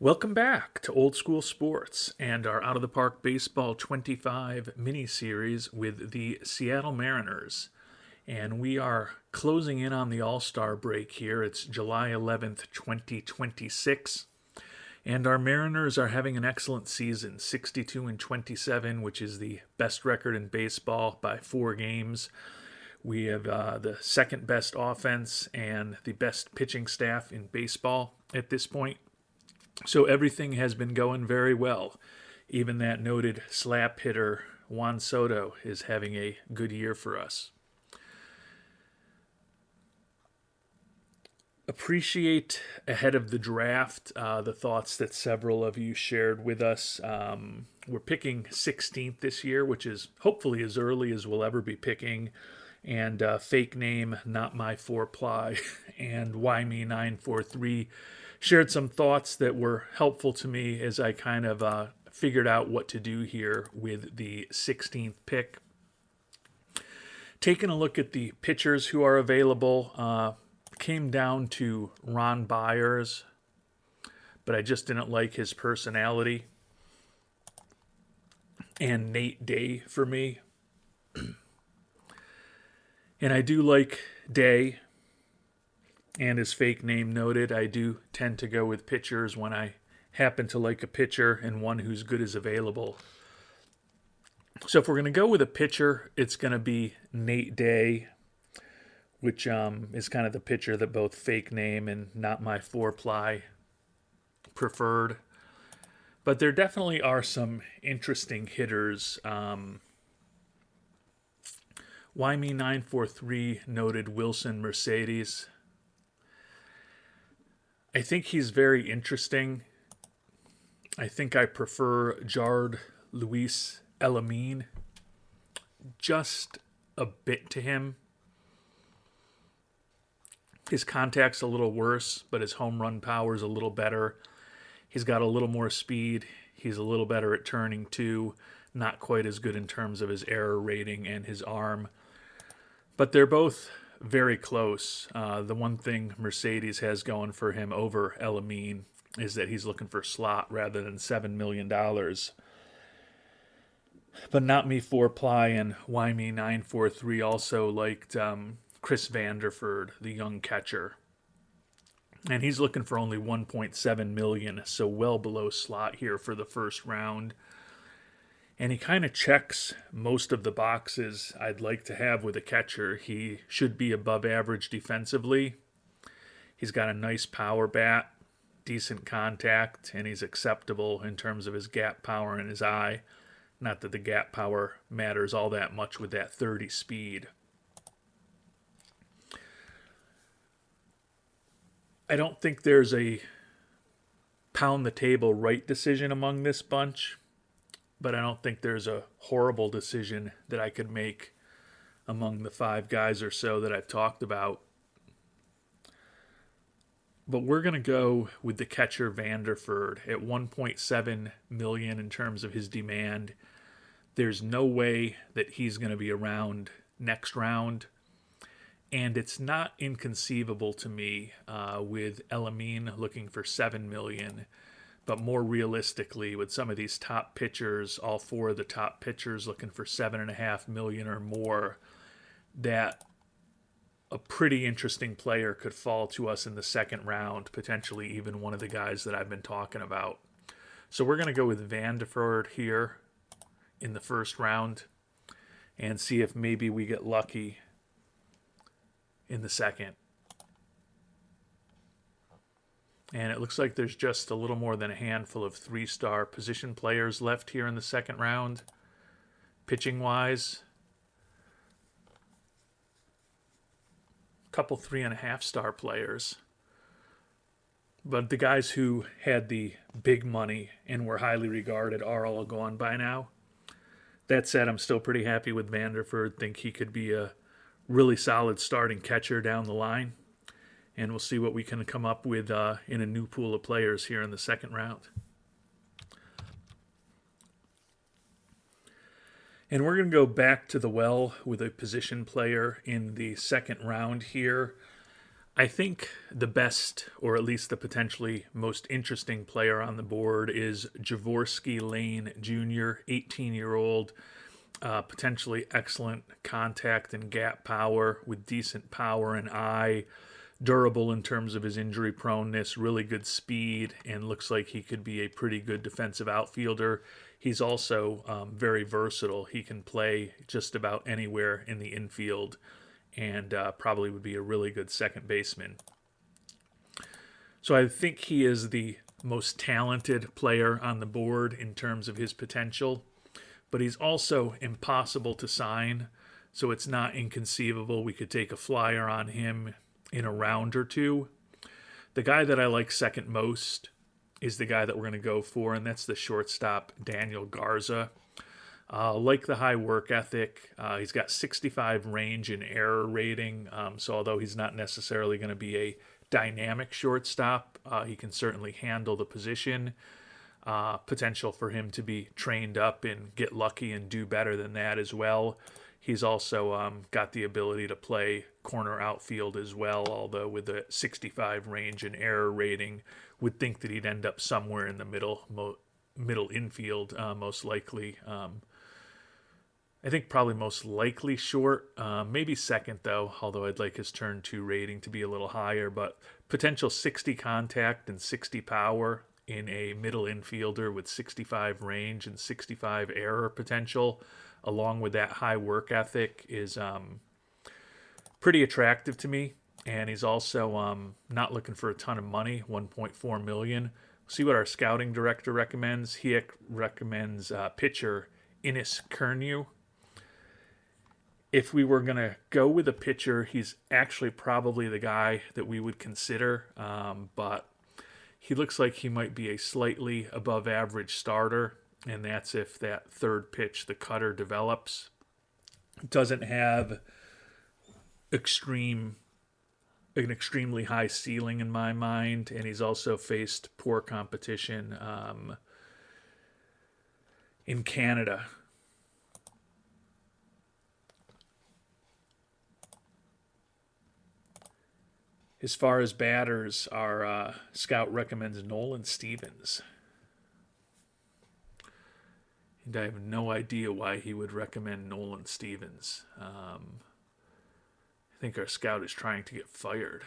Welcome back to Old School Sports and our Out of the Park Baseball 25 mini series with the Seattle Mariners. And we are closing in on the All Star break here. It's July 11th, 2026. And our Mariners are having an excellent season, 62 and 27, which is the best record in baseball by 4 games. We have the second best offense and the best pitching staff in baseball at this point. So everything has been going very well. Even that noted slap hitter Juan Soto is having a good year for us. Appreciate ahead of the draft the thoughts that several of you shared with us. We're picking 16th this year, which is hopefully as early as we'll ever be picking. And fake name, not my four-ply, and why me 943 shared some thoughts that were helpful to me as I kind of figured out what to do here with the 16th pick. Taking a look at the pitchers who are available, came down to Ron Byers, but I just didn't like his personality. And Nate Day for me. And I do like Day, and as fake name noted, I do tend to go with pitchers when I happen to like a pitcher and one who's good is available. So if we're going to go with a pitcher, it's going to be Nate Day, which is kind of the pitcher that both fake name and not my four-ply preferred. But there definitely are some interesting hitters. Why Me 943 noted Wilson Mercedes. I think he's very interesting. I think I prefer Jard Luis Elamine just a bit to him. His contact's a little worse, but his home run power is a little better. He's got a little more speed. He's a little better at turning too. Not quite as good in terms of his error rating and his arm. But they're both very close. The one thing Mercedes has going for him over Elamine is that he's looking for slot rather than $7 million. But Not Me 4-ply and Why Me 943 also liked Chris Vanderford, the young catcher. And he's looking for only $1.7 million, so well below slot here for the first round. And he kind of checks most of the boxes I'd like to have with a catcher. He should be above average defensively. He's got a nice power bat, decent contact, and he's acceptable in terms of his gap power and his eye. Not that the gap power matters all that much with that 30 speed. I don't think there's a pound the table right decision among this bunch. But I don't think there's a horrible decision that I could make among the 5 guys or so that I've talked about. But we're going to go with the catcher Vanderford at $1.7 million in terms of his demand. There's no way that he's going to be around next round. And it's not inconceivable to me with Elamine looking for $7 million. But more realistically, with some of these top pitchers, all 4 of the top pitchers looking for $7.5 million or more, that a pretty interesting player could fall to us in the second round, potentially even one of the guys that I've been talking about. So we're going to go with Vanderford here in the first round and see if maybe we get lucky in the second. And it looks like there's just a little more than a handful of 3-star position players left here in the second round. Pitching-wise, a couple 3.5-star players. But the guys who had the big money and were highly regarded are all gone by now. That said, I'm still pretty happy with Vanderford. Think he could be a really solid starting catcher down the line. And we'll see what we can come up with in a new pool of players here in the second round. And we're going to go back to the well with a position player in the second round here. I think the best, or at least the potentially most interesting player on the board is Javorsky Lane Jr., 18-year-old, potentially excellent contact and gap power with decent power and eye, durable in terms of his injury proneness, really good speed, and looks like he could be a pretty good defensive outfielder. He's also very versatile. He can play just about anywhere in the infield and probably would be a really good second baseman. So I think he is the most talented player on the board in terms of his potential, but he's also impossible to sign. So it's not inconceivable we could take a flyer on him in a round or two. The guy that I like second most is the guy that we're going to go for, and that's the shortstop, Daniel Garza. Like the high work ethic, he's got 65 range and error rating. So although he's not necessarily going to be a dynamic shortstop, he can certainly handle the position. Potential for him to be trained up and get lucky and do better than that as well. He's also got the ability to play corner outfield as well, although with a 65 range and error rating, would think that he'd end up somewhere in the middle infield, most likely. I think probably most likely short, maybe second though, although I'd like his turn 2 rating to be a little higher, but potential 60 contact and 60 power in a middle infielder with 65 range and 65 error potential, along with that high work ethic, is pretty attractive to me. And he's also not looking for a ton of money, 1.4 million. See what our scouting director recommends. He recommends pitcher Innis Kernew. If we were going to go with a pitcher, he's actually probably the guy that we would consider, but he looks like he might be a slightly above average starter, and that's if that third pitch, the cutter, develops. Doesn't have an extremely high ceiling in my mind, and he's also faced poor competition in Canada. As far as batters, our scout recommends Nolan Stevens. And I have no idea why he would recommend Nolan Stevens. I think our scout is trying to get fired.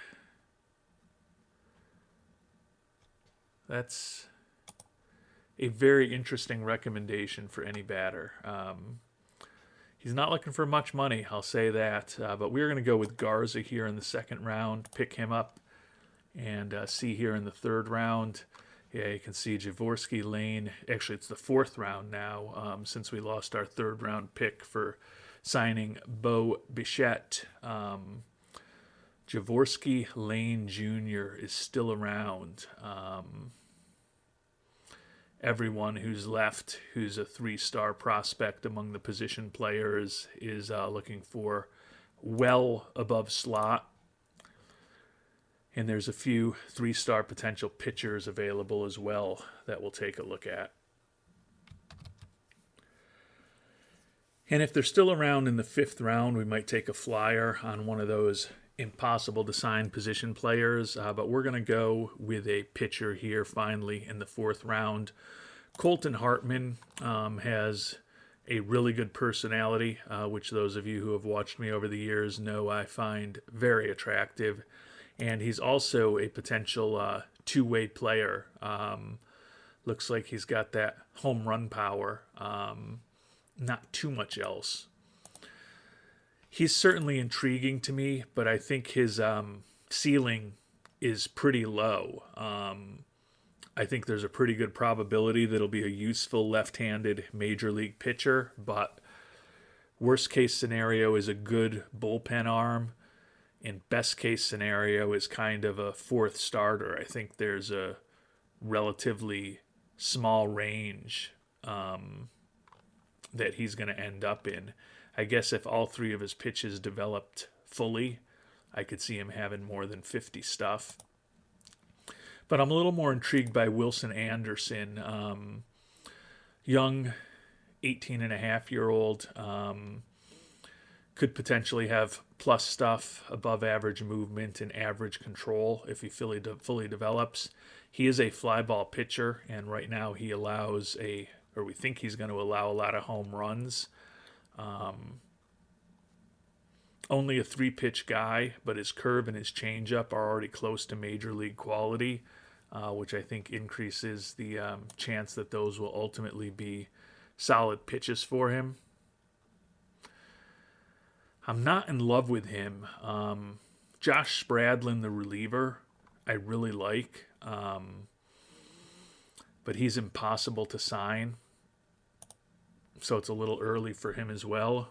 That's a very interesting recommendation for any batter. He's not looking for much money, I'll say that. But we're going to go with Garza here in the second round, pick him up, and see here in the third round. Yeah, you can see Javorsky Lane. Actually, it's the fourth round now, since we lost our third round pick for signing Bo Bichette. Javorsky Lane Jr. is still around. Everyone who's left, who's a 3-star prospect among the position players, is looking for well above slot. And there's a few 3-star potential pitchers available as well that we'll take a look at. And if they're still around in the 5th round, we might take a flyer on one of those impossible to sign position players, but we're going to go with a pitcher here finally in the 4th round. Colton Hartman has a really good personality, which those of you who have watched me over the years know I find very attractive. And he's also a potential two-way player. Looks like he's got that home run power, not too much else. He's certainly intriguing to me, but I think his ceiling is pretty low. I think there's a pretty good probability that he'll be a useful left-handed major league pitcher, but worst case scenario is a good bullpen arm, and best case scenario is kind of a 4th starter. I think there's a relatively small range that he's going to end up in. I guess if all 3 of his pitches developed fully, I could see him having more than 50 stuff. But I'm a little more intrigued by Wilson Anderson, young 18-and-a-half-year-old. Could potentially have plus stuff, above average movement, and average control if he fully develops. He is a fly ball pitcher, and right now he allows or we think he's going to allow a lot of home runs. Only a 3-pitch guy, but his curve and his changeup are already close to major league quality, which I think increases the chance that those will ultimately be solid pitches for him. I'm not in love with him. Josh Spradlin, the reliever, I really like, but he's impossible to sign, so it's a little early for him as well.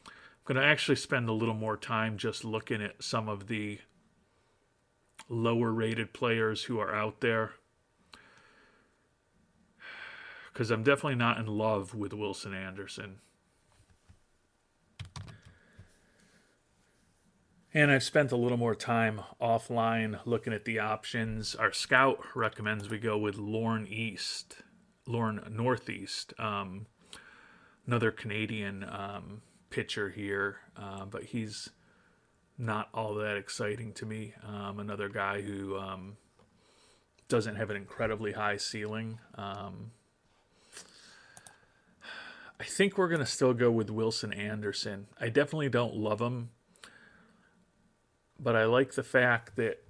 I'm going to actually spend a little more time just looking at some of the lower rated players who are out there, because I'm definitely not in love with Wilson Anderson. And I've spent a little more time offline looking at the options. Our scout recommends we go with Lorne Northeast, another Canadian pitcher here, but he's not all that exciting to me. Another guy who doesn't have an incredibly high ceiling. I think we're going to still go with Wilson Anderson. I definitely don't love him, but I like the fact that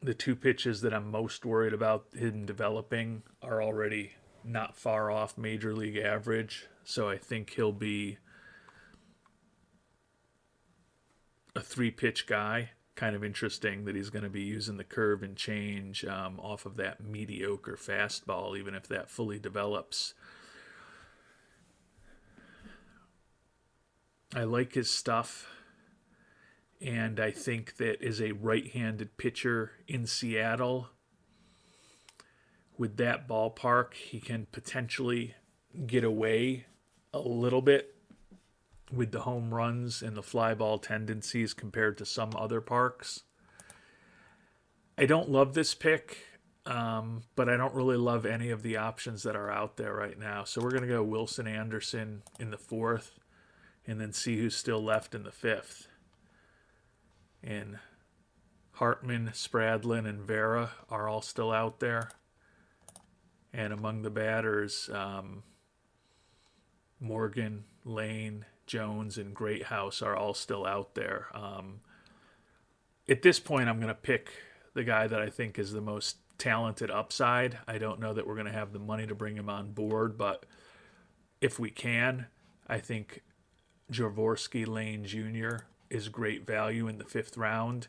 the 2 pitches that I'm most worried about him developing are already not far off major league average. So I think he'll be a 3-pitch guy. Kind of interesting that he's going to be using the curve and change off of that mediocre fastball, even if that fully develops. I like his stuff. And I think that as a right-handed pitcher in Seattle, with that ballpark, he can potentially get away a little bit with the home runs and the fly ball tendencies compared to some other parks. I don't love this pick, but I don't really love any of the options that are out there right now. So we're going to go Wilson Anderson in the 4th and then see who's still left in the 5th. And Hartman, Spradlin, and Vera are all still out there. And among the batters, Morgan, Lane, Jones, and Greathouse are all still out there. At this point, I'm going to pick the guy that I think is the most talented upside. I don't know that we're going to have the money to bring him on board, but if we can, I think Javorsky Lane Jr. is great value in the 5th round.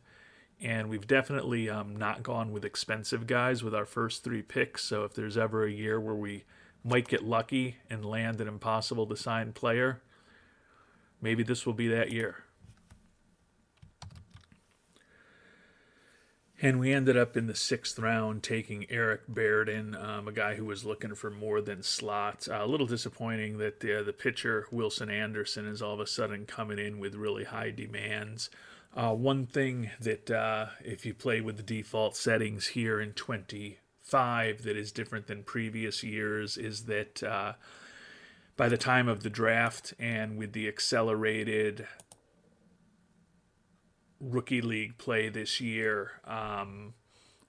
And we've definitely not gone with expensive guys with our first 3 picks. So if there's ever a year where we might get lucky and land an impossible to sign player, maybe this will be that year. And we ended up in the 6th round taking Eric Bairden, a guy who was looking for more than slots. A little disappointing that the pitcher, Wilson Anderson, is all of a sudden coming in with really high demands. One thing that if you play with the default settings here in 25 that is different than previous years is that by the time of the draft and with the accelerated rookie league play this year,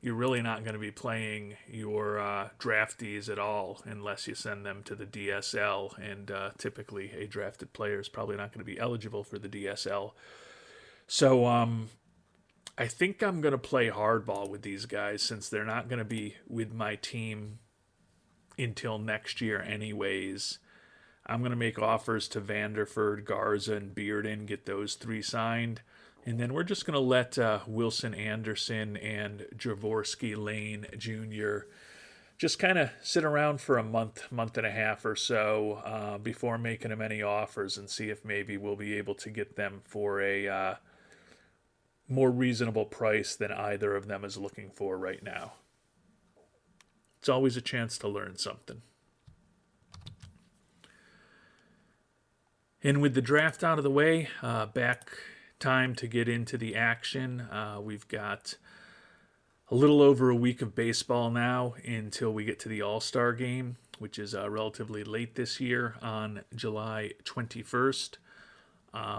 you're really not going to be playing your draftees at all unless you send them to the DSL, and typically a drafted player is probably not going to be eligible for the DSL. So I think I'm going to play hardball with these guys since they're not going to be with my team until next year anyways. I'm going to make offers to Vanderford, Garza, and Bearden, get those 3 signed. And then we're just going to let Wilson Anderson and Javorsky Lane Jr. just kind of sit around for a month and a half or so before making them any offers and see if maybe we'll be able to get them for a more reasonable price than either of them is looking for right now. It's always a chance to learn something. And with the draft out of the way, back time to get into the action. We've got a little over a week of baseball now until we get to the All-Star game, which is relatively late this year on July 21st.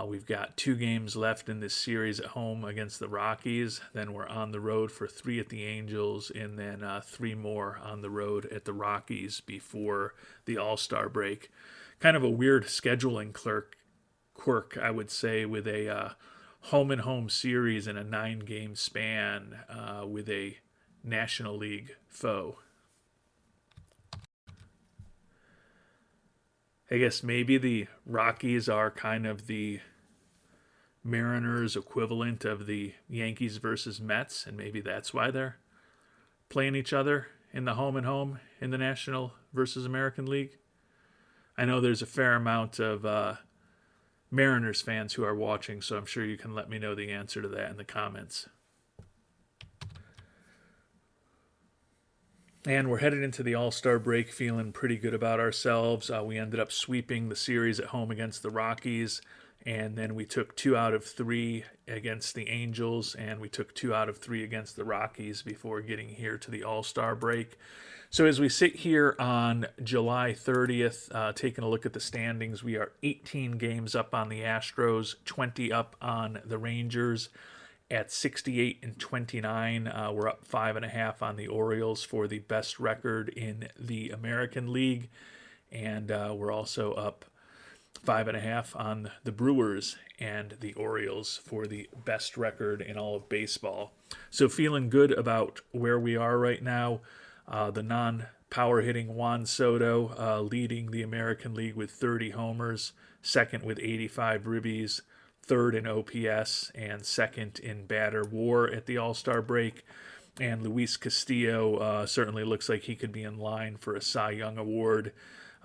We've got 2 games left in this series at home against the Rockies. Then we're on the road for 3 at the Angels, and then 3 more on the road at the Rockies before the All-Star break. Kind of a weird scheduling quirk, I would say, with a home-and-home series in a 9-game span with a National League foe. I guess maybe the Rockies are kind of the Mariners equivalent of the Yankees versus Mets, and maybe that's why they're playing each other in the home and home in the National versus American League. I know there's a fair amount of Mariners fans who are watching, so I'm sure you can let me know the answer to that in the comments. And we're headed into the All-Star break feeling pretty good about ourselves. We ended up sweeping the series at home against the Rockies, and then we took 2 out of 3 against the Angels, and we took 2 out of 3 against the Rockies before getting here to the All-Star break. So as we sit here on July 30th, taking a look at the standings, we are 18 games up on the Astros, 20 up on the Rangers. At 68 and 29, we're up 5.5 on the Orioles for the best record in the American League, and we're also up 5.5 on the Brewers and the Orioles for the best record in all of baseball. So feeling good about where we are right now. The non-power hitting Juan Soto leading the American League with 30 homers, second with 85 ribbies, third in OPS, and second in batter WAR at the All-Star break. And Luis Castillo certainly looks like he could be in line for a Cy Young Award.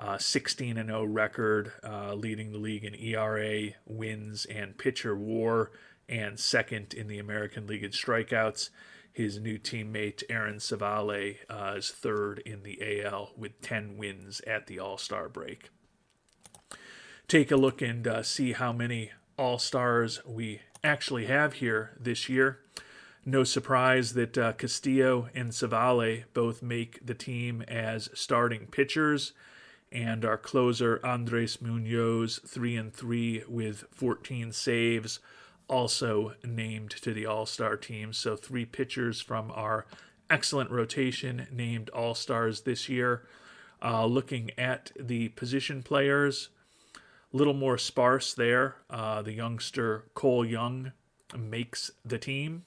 16-0 record, leading the league in ERA, wins, and pitcher WAR, and second in the American League in strikeouts. His new teammate Aaron Civale is third in the AL with 10 wins at the All-Star break. Take a look and see how many All-Stars we actually have here this year. No surprise that Castillo and Civale both make the team as starting pitchers, and our closer Andres Munoz, 3-3 with 14 saves, also named to the All-Star team. So 3 pitchers from our excellent rotation named All-Stars this year. Looking at the position players, a little more sparse there. The youngster Cole Young makes the team.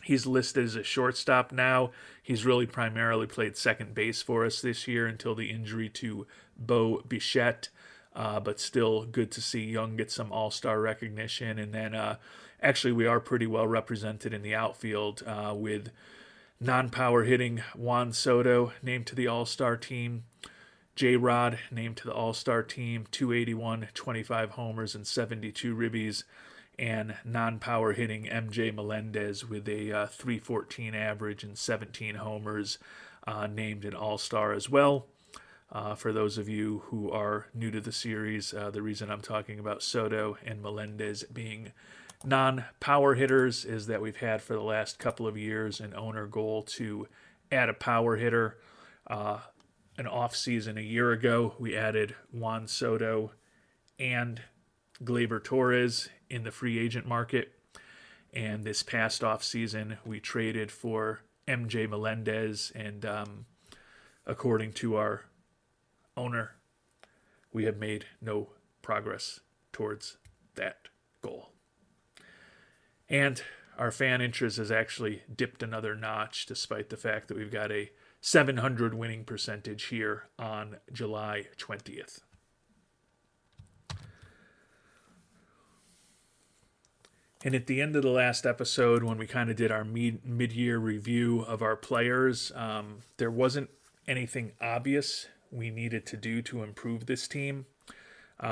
He's listed as a shortstop now. He's really primarily played second base for us this year until the injury to Bo Bichette. But still good to see Young get some all-star recognition. And then actually we are pretty well represented in the outfield with non-power hitting Juan Soto named to the all-star team. J-Rod named to the all-star team, 281, 25 homers, and 72 ribbies. And non-power hitting MJ Melendez with a 314 average and 17 homers, named an all-star as well. For those of you who are new to the series, the reason I'm talking about Soto and Melendez being non-power hitters is that we've had for the last couple of years an owner goal to add a power hitter. An off-season a year ago, we added Juan Soto and Gleyber Torres in the free agent market. And this past off-season, we traded for MJ Melendez, and according to our owner, we have made no progress towards that goal. And our fan interest has actually dipped another notch, despite the fact that we've got a 700 winning percentage here on July 20th. And at the end of the last episode, when we kind of did our mid-year review of our players, there wasn't anything obvious we needed to do to improve this team.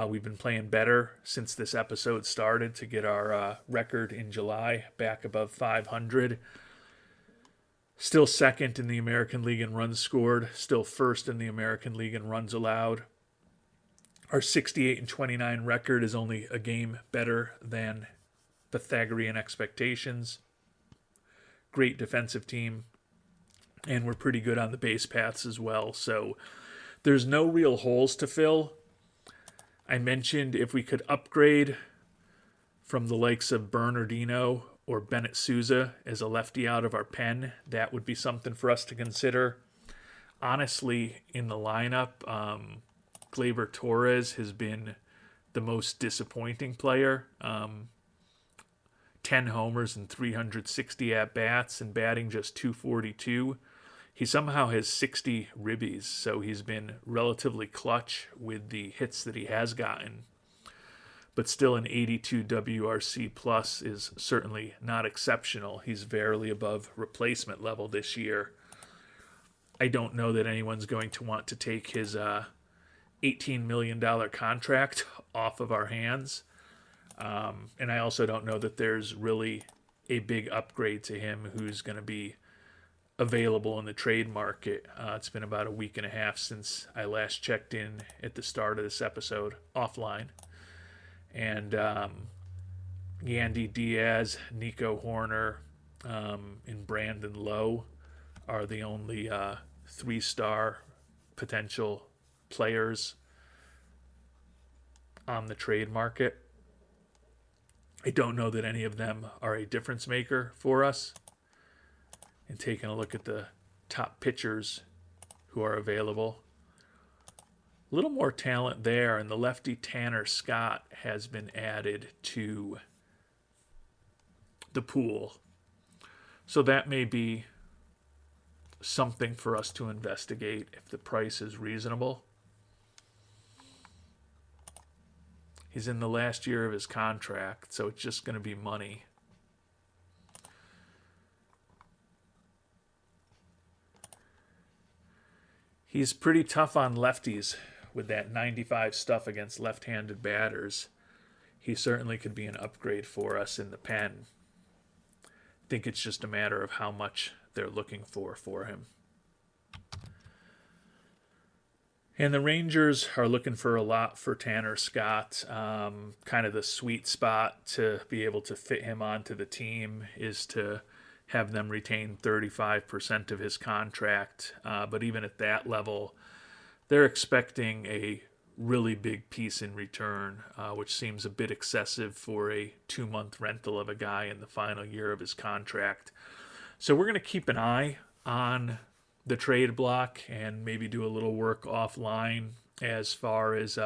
We've been playing better since this episode started to get our record in July back above 500. Still second in the American League in runs scored, still first in the American League in runs allowed. Our 68 and 29 record is only a game better than Pythagorean expectations. Great defensive team, and we're pretty good on the base paths as well. So there's no real holes to fill. I mentioned if we could upgrade from the likes of Bernardino or Bennett Souza as a lefty out of our pen, that would be something for us to consider. Honestly, in the lineup, Gleyber Torres has been the most disappointing player. 10 homers and 360 at-bats and batting just 242. He somehow has 60 ribbies, so he's been relatively clutch with the hits that he has gotten. But still, an 82 WRC plus is certainly not exceptional. He's barely above replacement level this year. I don't know that anyone's going to want to take his $18 million contract off of our hands. And I also don't know that there's really a big upgrade to him who's going to be available in the trade market. It's been about a week and a half since I last checked in at the start of this episode offline. And Yandy Diaz, Nico Horner, and Brandon Lowe are the only 3-star potential players on the trade market. I don't know that any of them are a difference maker for us. And taking a look at the top pitchers who are available, a little more talent there, and the lefty Tanner Scott has been added to the pool. So that may be something for us to investigate if the price is reasonable. He's in the last year of his contract, so it's just going to be money. He's pretty tough on lefties with that 95 stuff against left-handed batters. He certainly could be an upgrade for us in the pen. I think it's just a matter of how much they're looking for him. And the Rangers are looking for a lot for Tanner Scott. Kind of the sweet spot to be able to fit him onto the team is to have them retain 35% of his contract. But even at that level, they're expecting a really big piece in return, which seems a bit excessive for a 2-month rental of a guy in the final year of his contract. So we're going to keep an eye on the trade block and maybe do a little work offline as far as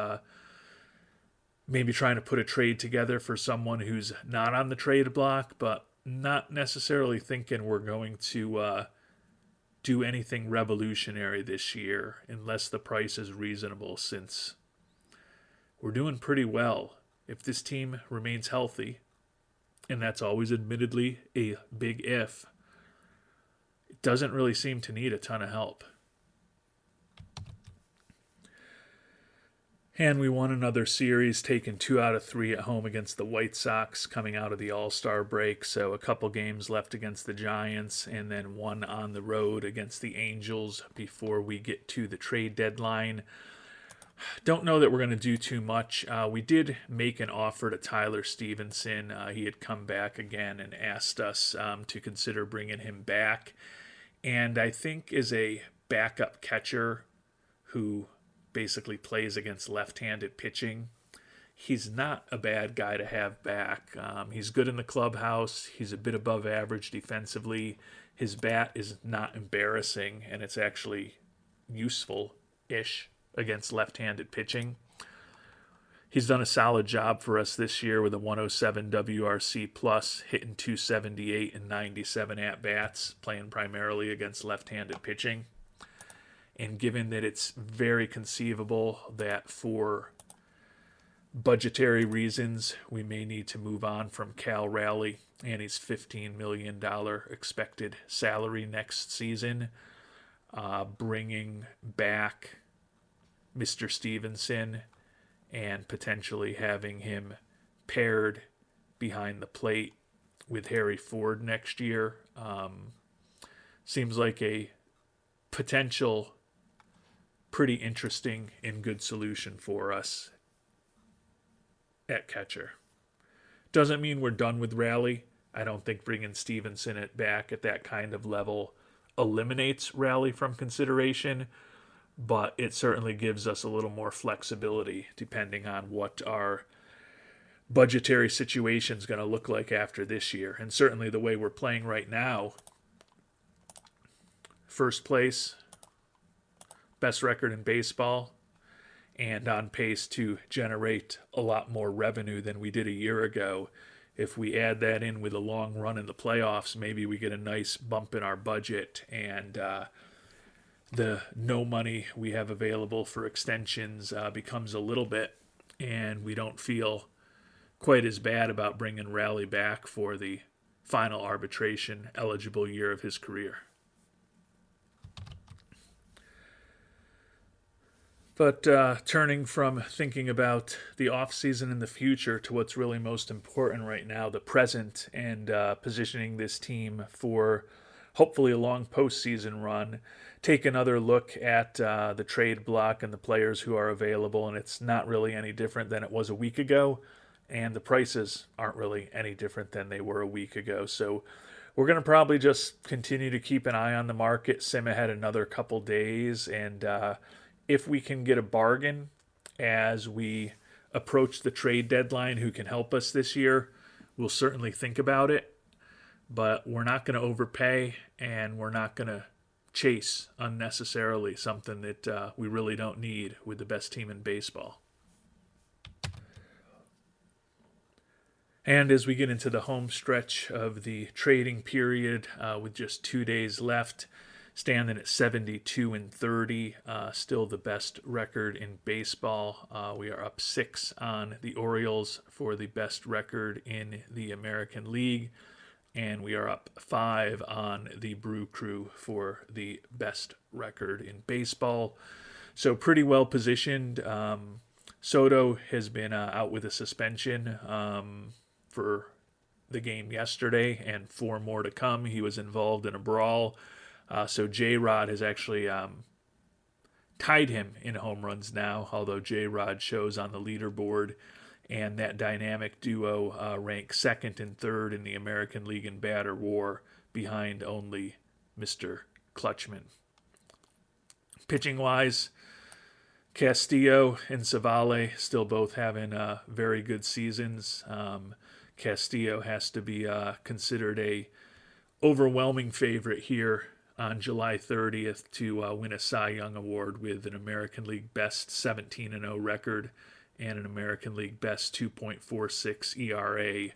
maybe trying to put a trade together for someone who's not on the trade block, but not necessarily thinking we're going to do anything revolutionary this year unless the price is reasonable, since we're doing pretty well. If this team remains healthy, and that's always admittedly a big if, it doesn't really seem to need a ton of help. And we won another series, taking 2 out of 3 at home against the White Sox coming out of the All-Star break. So a couple games left against the Giants and then one on the road against the Angels before we get to the trade deadline. Don't know that we're going to do too much. We did make an offer to Tyler Stevenson. He had come back again and asked us to consider bringing him back. And I think as a backup catcher who basically plays against left-handed pitching, he's not a bad guy to have back. He's good in the clubhouse. He's a bit above average defensively. His bat is not embarrassing, and it's actually useful-ish against left-handed pitching. He's done a solid job for us this year with a 107 WRC plus, hitting 278 and 97 at-bats, playing primarily against left-handed pitching. And given that it's very conceivable that for budgetary reasons, we may need to move on from Cal Raleigh and his $15 million expected salary next season, bringing back Mr. Stevenson and potentially having him paired behind the plate with Harry Ford next year seems like a potential pretty interesting and good solution for us at catcher. Doesn't mean we're done with Raleigh. I don't think bringing Stevenson back at that kind of level eliminates Raleigh from consideration, but it certainly gives us a little more flexibility depending on what our budgetary situation is going to look like after this year. And certainly the way we're playing right now, first place, best record in baseball, and on pace to generate a lot more revenue than we did a year ago. If we add that in with a long run in the playoffs, maybe we get a nice bump in our budget, and the no money we have available for extensions becomes a little bit, and we don't feel quite as bad about bringing Raleigh back for the final arbitration eligible year of his career. But turning from thinking about the offseason in the future to what's really most important right now, the present, and positioning this team for hopefully a long postseason run, take another look at the trade block and the players who are available, and it's not really any different than it was a week ago, and the prices aren't really any different than they were a week ago. So we're going to probably just continue to keep an eye on the market, sim ahead another couple days, and if we can get a bargain as we approach the trade deadline who can help us this year, we'll certainly think about it. But we're not going to overpay, and we're not going to chase unnecessarily something that we really don't need with the best team in baseball. And as we get into the home stretch of the trading period, with just 2 days left, standing at 72-30, still the best record in baseball. We are up 6 on the Orioles for the best record in the American League, and we are up 5 on the Brew Crew for the best record in baseball. So pretty well positioned. Soto has been out with a suspension for the game yesterday, and 4 more to come. He was involved in a brawl. So J-Rod has actually tied him in home runs now, although J-Rod shows on the leaderboard, and that dynamic duo ranks second and third in the American League in batter war, behind only Mr. Clutchman. Pitching-wise, Castillo and Savale still both having very good seasons. Castillo has to be considered a overwhelming favorite here on July 30th to win a Cy Young Award with an American League best 17-0 record and an American League best 2.46 ERA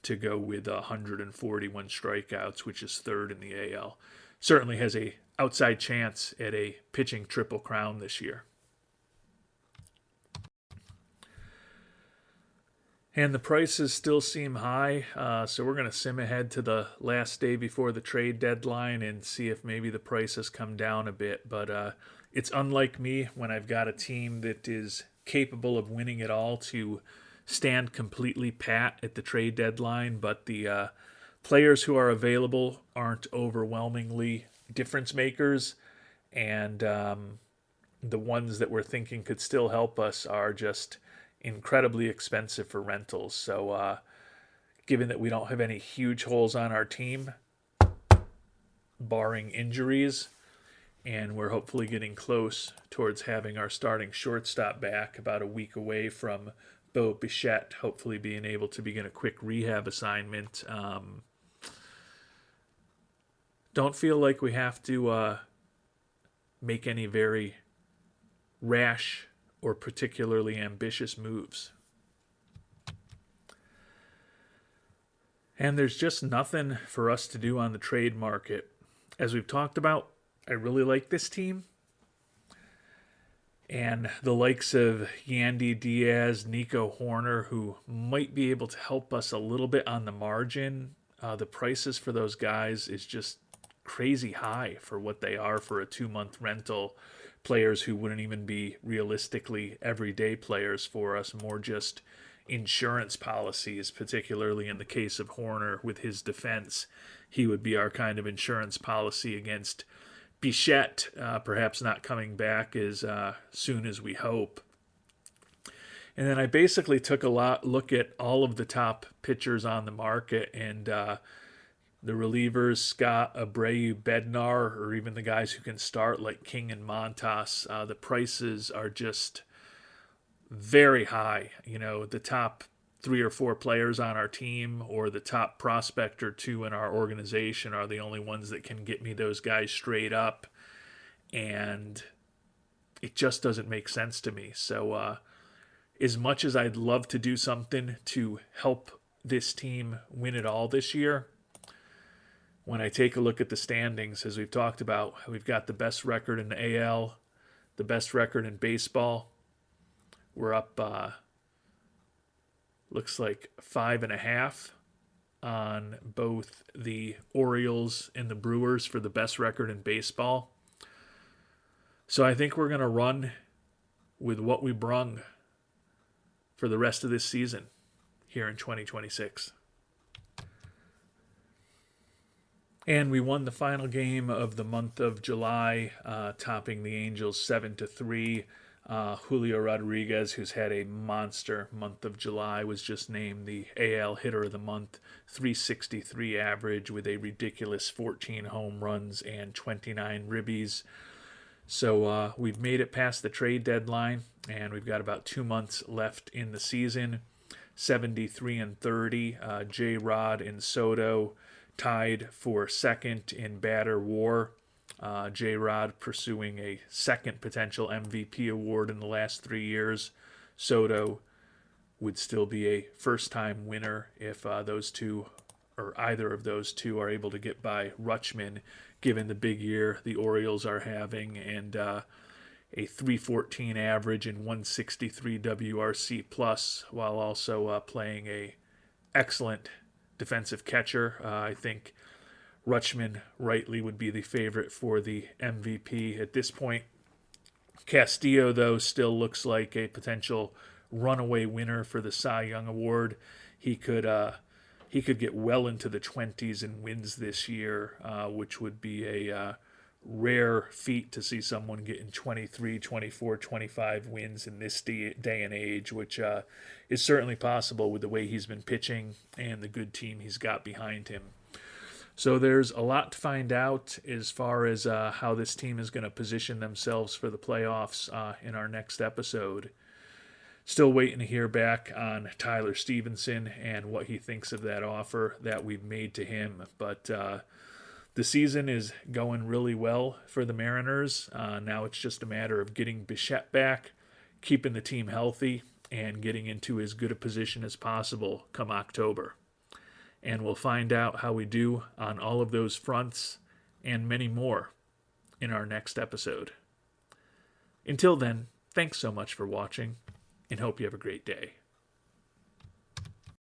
to go with 141 strikeouts, which is third in the AL. Certainly has a outside chance at a pitching triple crown this year. And the prices still seem high, so we're going to sim ahead to the last day before the trade deadline and see if maybe the prices come down a bit. But it's unlike me when I've got a team that is capable of winning it all to stand completely pat at the trade deadline, but the players who are available aren't overwhelmingly difference makers, and the ones that we're thinking could still help us are just incredibly expensive for rentals. So given that we don't have any huge holes on our team, barring injuries, and we're hopefully getting close towards having our starting shortstop back, about a week away from Bo Bichette hopefully being able to begin a quick rehab assignment. Don't feel like we have to make any very rash or particularly ambitious moves. And there's just nothing for us to do on the trade market. As we've talked about, I really like this team. And the likes of Yandy Diaz, Nico Horner, who might be able to help us a little bit on the margin. The prices for those guys is just crazy high for what they are for a 2-month rental. Players who wouldn't even be realistically everyday players for us, more just insurance policies, particularly in the case of Horner with his defense. He would be our kind of insurance policy against Bichette, perhaps not coming back as soon as we hope. And then I basically took a look at all of the top pitchers on the market, and the relievers, Scott, Abreu, Bednar, or even the guys who can start like King and Montas, the prices are just very high. You know, the top 3 or 4 players on our team or the top prospect or two in our organization are the only ones that can get me those guys straight up. And it just doesn't make sense to me. So as much as I'd love to do something to help this team win it all this year, when I take a look at the standings, as we've talked about, we've got the best record in the AL, the best record in baseball. We're up, looks like 5.5 on both the Orioles and the Brewers for the best record in baseball. So I think we're going to run with what we brung for the rest of this season here in 2026. And we won the final game of the month of July, topping the Angels 7-3. Julio Rodriguez, who's had a monster month of July, was just named the AL Hitter of the Month, 363 average with a ridiculous 14 home runs and 29 ribbies. So we've made it past the trade deadline, and we've got about 2 months left in the season. 73-30. J-Rod and Soto tied for second in batter war. J-Rod pursuing a second potential MVP award in the last 3 years. Soto would still be a first-time winner if those two or either of those two are able to get by Rutschman, given the big year the Orioles are having, and a 314 average and 163 WRC plus, while also playing a excellent defensive catcher. I think Rutschman rightly would be the favorite for the MVP at this point. Castillo, though, still looks like a potential runaway winner for the Cy Young Award. He could get well into the 20s in wins this year, which would be a rare feat to see someone getting 23, 24, 25 wins in this day and age, which is certainly possible with the way he's been pitching and the good team he's got behind him. So there's a lot to find out as far as how this team is going to position themselves for the playoffs in our next episode. Still waiting to hear back on Tyler Stevenson and what he thinks of that offer that we've made to him. But the season is going really well for the Mariners. Now it's just a matter of getting Bichette back, keeping the team healthy, and getting into as good a position as possible come October. And we'll find out how we do on all of those fronts and many more in our next episode. Until then, thanks so much for watching, and hope you have a great day.